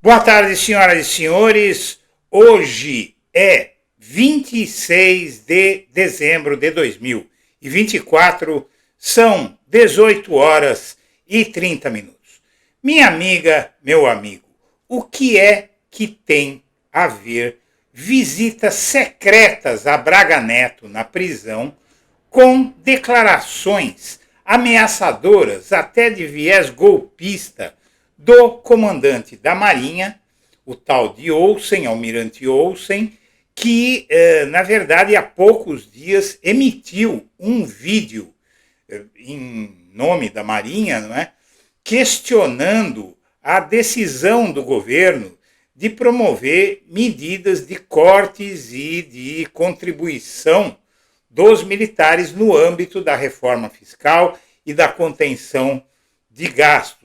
Boa tarde, senhoras e senhores. Hoje é 26 de dezembro de 2024, são 18 horas e 30 minutos. Minha amiga, meu amigo, o que é que tem a ver visitas secretas a Braga Neto na prisão com declarações ameaçadoras, até de viés golpista, do comandante da Marinha, o tal de Olsen, Almirante Olsen, que, na verdade, há poucos dias emitiu um vídeo em nome da Marinha, não é? Questionando a decisão do governo de promover medidas de cortes e de contribuição dos militares no âmbito da reforma fiscal e da contenção de gastos.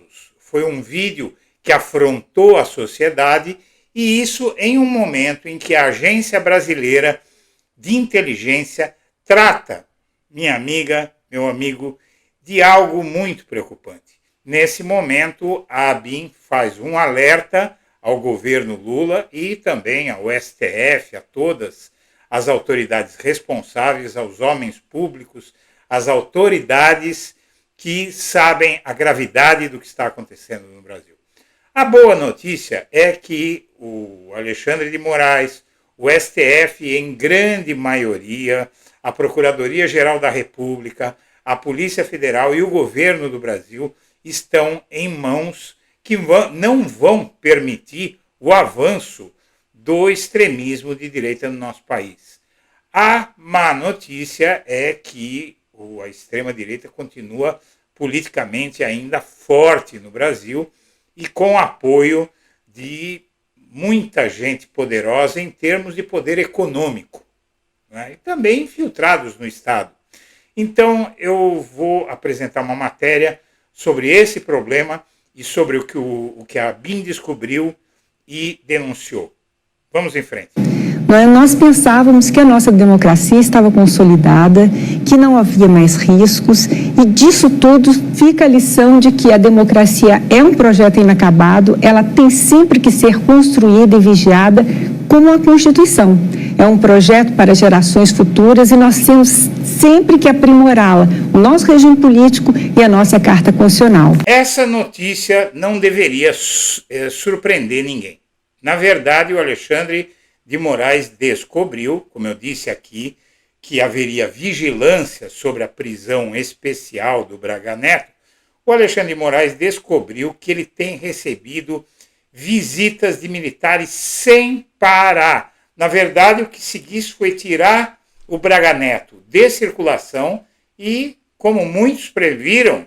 Foi um vídeo que afrontou a sociedade, e isso em um momento em que a Agência Brasileira de Inteligência trata, minha amiga, meu amigo, de algo muito preocupante. Nesse momento, a ABIN faz um alerta ao governo Lula e também ao STF, a todas as autoridades responsáveis, aos homens públicos, às autoridades que sabem a gravidade do que está acontecendo no Brasil. A boa notícia é que o Alexandre de Moraes, o STF em grande maioria, a Procuradoria-Geral da República, a Polícia Federal e o governo do Brasil estão em mãos que não vão permitir o avanço do extremismo de direita no nosso país. A má notícia é que a extrema-direita continua politicamente ainda forte no Brasil e com apoio de muita gente poderosa em termos de poder econômico, né? E também infiltrados no Estado. Então eu vou apresentar uma matéria sobre esse problema e sobre o que a ABIN descobriu e denunciou. Vamos em frente. Nós pensávamos que a nossa democracia estava consolidada, que não havia mais riscos, e disso tudo fica a lição de que a democracia é um projeto inacabado, ela tem sempre que ser construída e vigiada como a Constituição. É um projeto para gerações futuras e nós temos sempre que aprimorá-la, o nosso regime político e a nossa Carta Constitucional. Essa notícia não deveria surpreender ninguém. Na verdade, o Alexandre de Moraes descobriu, como eu disse aqui, que haveria vigilância sobre a prisão especial do Braga Neto. O Alexandre de Moraes descobriu que ele tem recebido visitas de militares sem parar. Na verdade, o que se quis foi tirar o Braga Neto de circulação e, como muitos previram,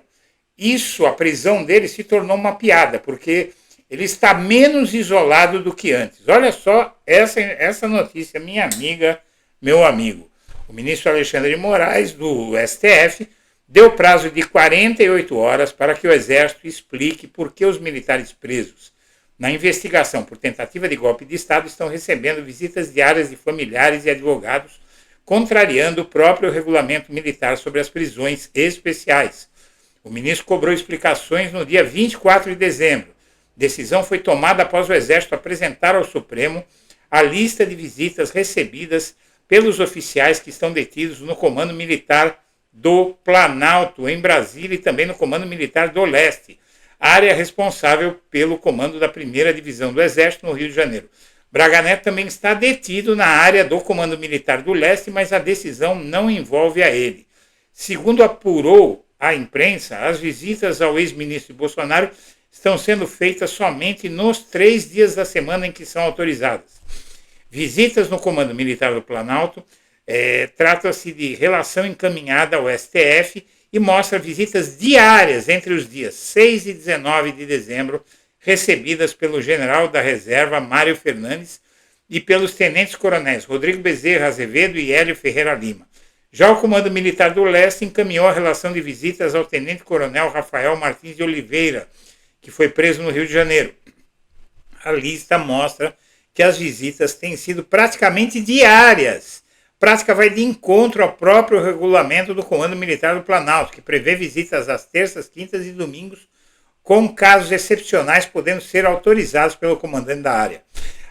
a prisão dele se tornou uma piada, porque ele está menos isolado do que antes. Olha só essa notícia, minha amiga, meu amigo. O ministro Alexandre de Moraes, do STF, deu prazo de 48 horas para que o Exército explique por que os militares presos na investigação por tentativa de golpe de Estado estão recebendo visitas diárias de familiares e advogados, contrariando o próprio regulamento militar sobre as prisões especiais. O ministro cobrou explicações no dia 24 de dezembro. Decisão foi tomada após o Exército apresentar ao Supremo a lista de visitas recebidas pelos oficiais que estão detidos no Comando Militar do Planalto, em Brasília, e também no Comando Militar do Leste, área responsável pelo comando da 1ª Divisão do Exército no Rio de Janeiro. Braga Neto também está detido na área do Comando Militar do Leste, mas a decisão não envolve a ele. Segundo apurou a imprensa, as visitas ao ex-ministro Bolsonaro estão sendo feitas somente nos 3 dias da semana em que são autorizadas. Visitas no Comando Militar do Planalto trata-se de relação encaminhada ao STF e mostra visitas diárias entre os dias 6 e 19 de dezembro, recebidas pelo general da reserva Mário Fernandes e pelos tenentes-coronéis Rodrigo Bezerra Azevedo e Hélio Ferreira Lima. Já o Comando Militar do Leste encaminhou a relação de visitas ao tenente-coronel Rafael Martins de Oliveira, que foi preso no Rio de Janeiro. A lista mostra que as visitas têm sido praticamente diárias. A prática vai de encontro ao próprio regulamento do Comando Militar do Planalto, que prevê visitas às terças, quintas e domingos com casos excepcionais podendo ser autorizados pelo comandante da área.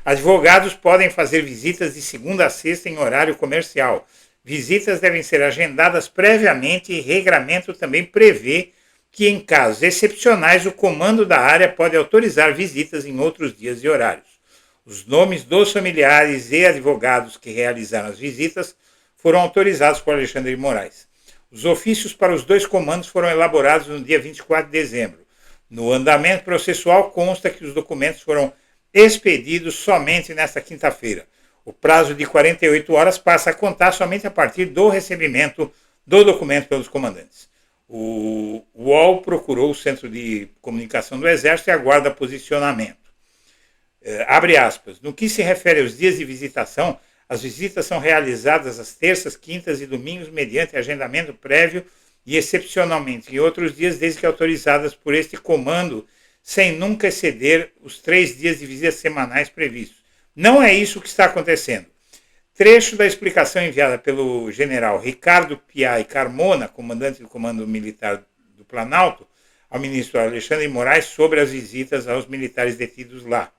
Advogados podem fazer visitas de segunda a sexta em horário comercial. Visitas devem ser agendadas previamente e regramento também prevê que, em casos excepcionais, o comando da área pode autorizar visitas em outros dias e horários. Os nomes dos familiares e advogados que realizaram as visitas foram autorizados por Alexandre de Moraes. Os ofícios para os dois comandos foram elaborados no dia 24 de dezembro. No andamento processual consta que os documentos foram expedidos somente nesta quinta-feira. O prazo de 48 horas passa a contar somente a partir do recebimento do documento pelos comandantes. O UOL procurou o Centro de Comunicação do Exército e aguarda posicionamento. Abre aspas. No que se refere aos dias de visitação, as visitas são realizadas às terças, quintas e domingos mediante agendamento prévio e excepcionalmente em outros dias, desde que autorizadas por este comando, sem nunca exceder os 3 dias de visitas semanais previstos. Não é isso que está acontecendo. Trecho da explicação enviada pelo general Ricardo Piai Carmona, comandante do Comando Militar do Planalto, ao ministro Alexandre de Moraes sobre as visitas aos militares detidos lá.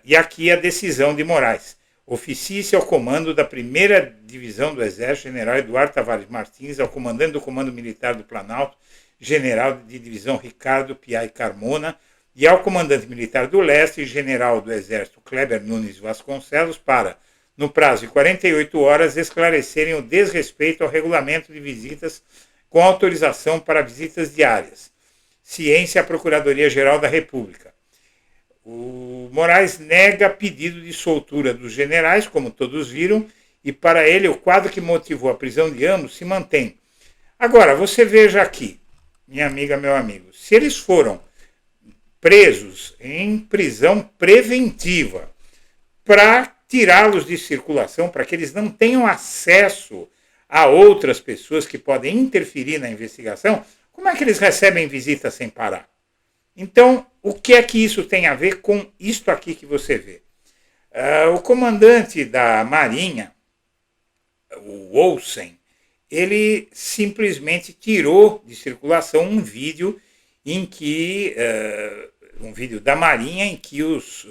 E aqui a decisão de Moraes. Oficie-se ao comando da 1ª Divisão do Exército, general Eduardo Tavares Martins, ao comandante do Comando Militar do Planalto, general de divisão Ricardo Piai Carmona, e ao comandante militar do Leste, general do Exército Kleber Nunes Vasconcelos, para, no prazo de 48 horas, esclarecerem o desrespeito ao regulamento de visitas com autorização para visitas diárias. Ciência à Procuradoria-Geral da República. O Moraes nega pedido de soltura dos generais, como todos viram, e para ele o quadro que motivou a prisão de ambos se mantém. Agora, você veja aqui, minha amiga, meu amigo, se eles foram presos em prisão preventiva para tirá-los de circulação, para que eles não tenham acesso a outras pessoas que podem interferir na investigação, como é que eles recebem visita sem parar? Então, o que é que isso tem a ver com isto aqui que você vê? O comandante da Marinha, o Olsen, ele simplesmente tirou de circulação um vídeo em que um vídeo da Marinha em que os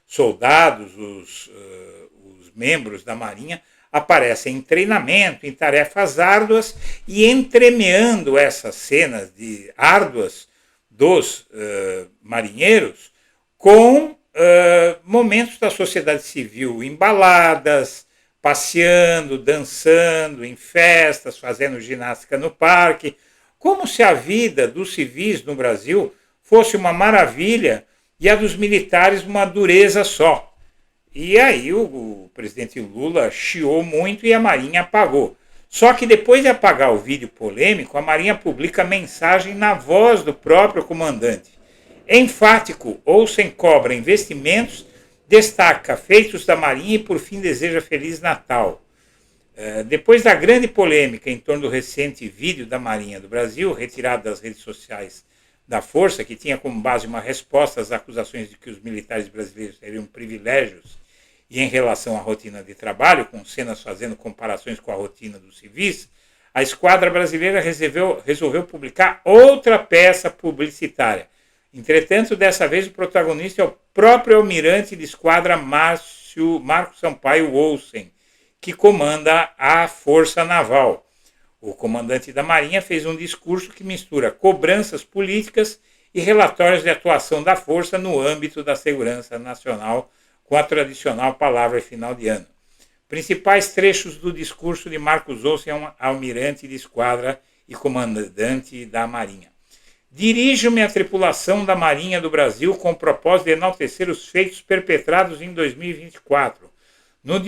soldados, os membros da Marinha aparecem em treinamento, em tarefas árduas e entremeando essas cenas de árduas dos marinheiros com momentos da sociedade civil embaladas, passeando, dançando em festas, fazendo ginástica no parque, como se a vida dos civis no Brasil fosse uma maravilha e a dos militares uma dureza só. E aí o presidente Lula chiou muito e a Marinha apagou. Só que depois de apagar o vídeo polêmico, a Marinha publica mensagem na voz do próprio comandante. Enfático, Olsen cobra investimentos, destaca feitos da Marinha e por fim deseja Feliz Natal. Depois da grande polêmica em torno do recente vídeo da Marinha do Brasil, retirado das redes sociais da Força, que tinha como base uma resposta às acusações de que os militares brasileiros teriam privilégios e em relação à rotina de trabalho, com cenas fazendo comparações com a rotina dos civis, a esquadra brasileira resolveu publicar outra peça publicitária. Entretanto, dessa vez o protagonista é o próprio almirante de esquadra Marco Sampaio Olsen, que comanda a Força Naval. O comandante da Marinha fez um discurso que mistura cobranças políticas e relatórios de atuação da Força no âmbito da segurança nacional, com a tradicional palavra final de ano. Principais trechos do discurso de Marcos Olsen, almirante de esquadra e comandante da Marinha. Dirijo-me à tripulação da Marinha do Brasil com o propósito de enaltecer os feitos perpetrados em 2024, no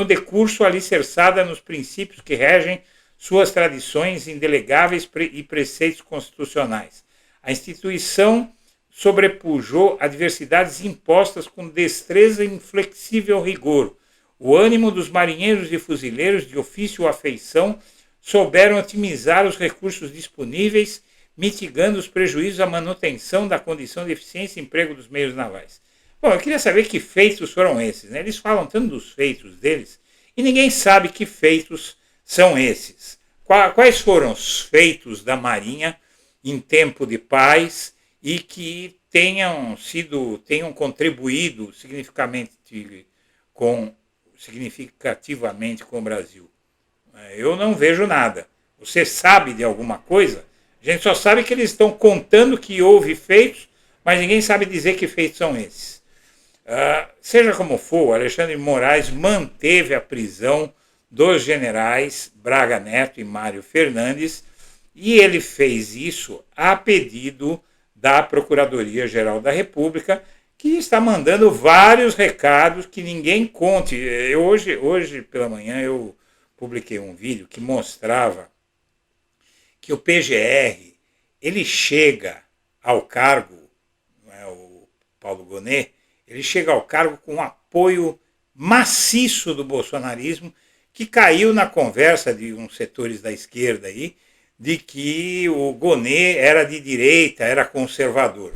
decurso alicerçada nos princípios que regem suas tradições indelegáveis e preceitos constitucionais. A instituição sobrepujou adversidades impostas com destreza e inflexível rigor. O ânimo dos marinheiros e fuzileiros de ofício ou afeição souberam otimizar os recursos disponíveis, mitigando os prejuízos à manutenção da condição de eficiência e emprego dos meios navais. Bom, eu queria saber que feitos foram esses, né? Eles falam tanto dos feitos deles e ninguém sabe que feitos são esses. Quais foram os feitos da Marinha em tempo de paz e que tenham contribuído significativamente com o Brasil. Eu não vejo nada. Você sabe de alguma coisa? A gente só sabe que eles estão contando que houve feitos, mas ninguém sabe dizer que feitos são esses. Seja como for, Alexandre de Moraes manteve a prisão dos generais Braga Neto e Mário Fernandes, e ele fez isso a pedido da Procuradoria-Geral da República, que está mandando vários recados que ninguém conte. Hoje pela manhã eu publiquei um vídeo que mostrava que o PGR ele chega ao cargo, o Paulo Gonet, ele chega ao cargo com um apoio maciço do bolsonarismo, que caiu na conversa de uns setores da esquerda aí, de que o Gonet era de direita, era conservador.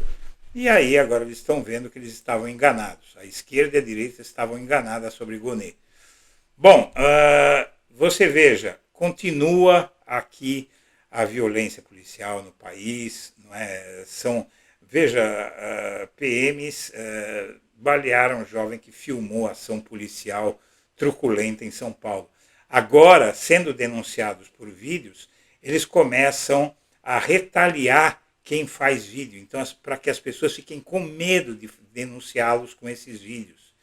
E aí agora eles estão vendo que eles estavam enganados. A esquerda e a direita estavam enganadas sobre Gonet. Bom, você veja, continua aqui a violência policial no país, não é? PMs balearam um jovem que filmou a ação policial truculenta em São Paulo. Agora, sendo denunciados por vídeos, eles começam a retaliar quem faz vídeo, então para que as pessoas fiquem com medo de denunciá-los com esses vídeos.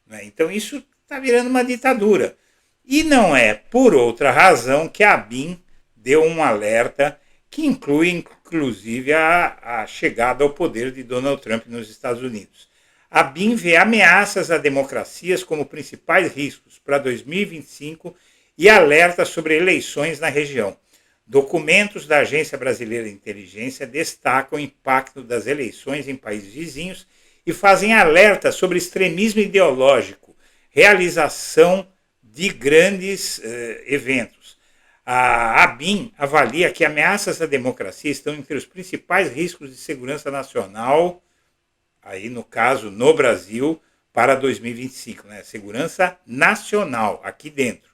Né? Então isso está virando uma ditadura. E não é por outra razão que a ABIN deu um alerta que inclui inclusive a chegada ao poder de Donald Trump nos Estados Unidos. A ABIN vê ameaças a democracias como principais riscos para 2025 e alerta sobre eleições na região. Documentos da Agência Brasileira de Inteligência destacam o impacto das eleições em países vizinhos e fazem alerta sobre extremismo ideológico, realização de grandes eventos. A ABIN avalia que ameaças à democracia estão entre os principais riscos de segurança nacional, aí no caso no Brasil, para 2025, né? Segurança nacional, aqui dentro.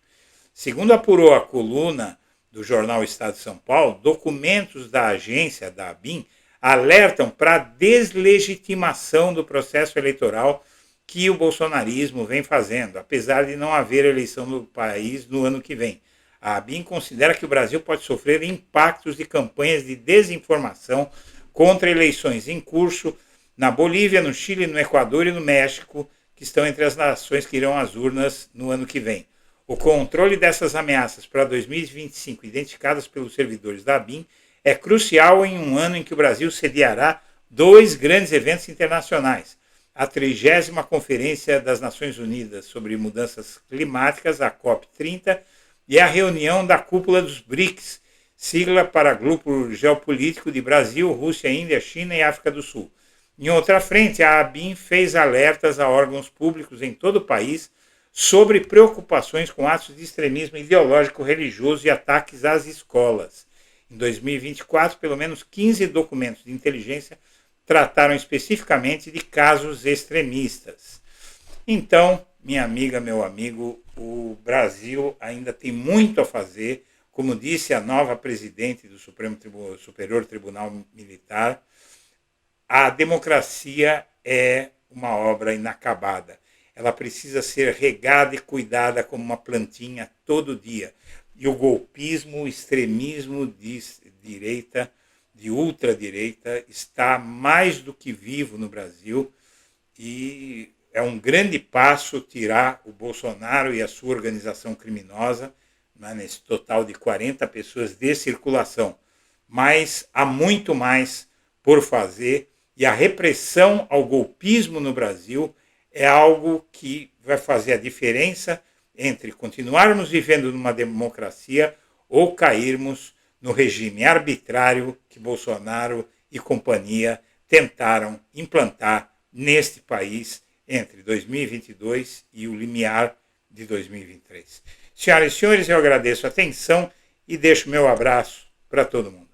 Segundo apurou a coluna do jornal Estado de São Paulo, documentos da agência, da ABIN, alertam para a deslegitimação do processo eleitoral que o bolsonarismo vem fazendo, apesar de não haver eleição no país no ano que vem. A ABIN considera que o Brasil pode sofrer impactos de campanhas de desinformação contra eleições em curso na Bolívia, no Chile, no Equador e no México, que estão entre as nações que irão às urnas no ano que vem. O controle dessas ameaças para 2025, identificadas pelos servidores da ABIN, é crucial em um ano em que o Brasil sediará 2 grandes eventos internacionais. A 30ª Conferência das Nações Unidas sobre Mudanças Climáticas, a COP30, e a reunião da Cúpula dos BRICS, sigla para Grupo Geopolítico de Brasil, Rússia, Índia, China e África do Sul. Em outra frente, a ABIN fez alertas a órgãos públicos em todo o país sobre preocupações com atos de extremismo ideológico religioso e ataques às escolas. Em 2024, pelo menos 15 documentos de inteligência trataram especificamente de casos extremistas. Então, minha amiga, meu amigo, o Brasil ainda tem muito a fazer, como disse a nova presidente do Superior Tribunal Militar, a democracia é uma obra inacabada. Ela precisa ser regada e cuidada como uma plantinha todo dia. E o golpismo, o extremismo de direita, de ultradireita, está mais do que vivo no Brasil e é um grande passo tirar o Bolsonaro e a sua organização criminosa, né, nesse total de 40 pessoas de circulação. Mas há muito mais por fazer e a repressão ao golpismo no Brasil é algo que vai fazer a diferença entre continuarmos vivendo numa democracia ou cairmos no regime arbitrário que Bolsonaro e companhia tentaram implantar neste país entre 2022 e o limiar de 2023. Senhoras e senhores, eu agradeço a atenção e deixo meu abraço para todo mundo.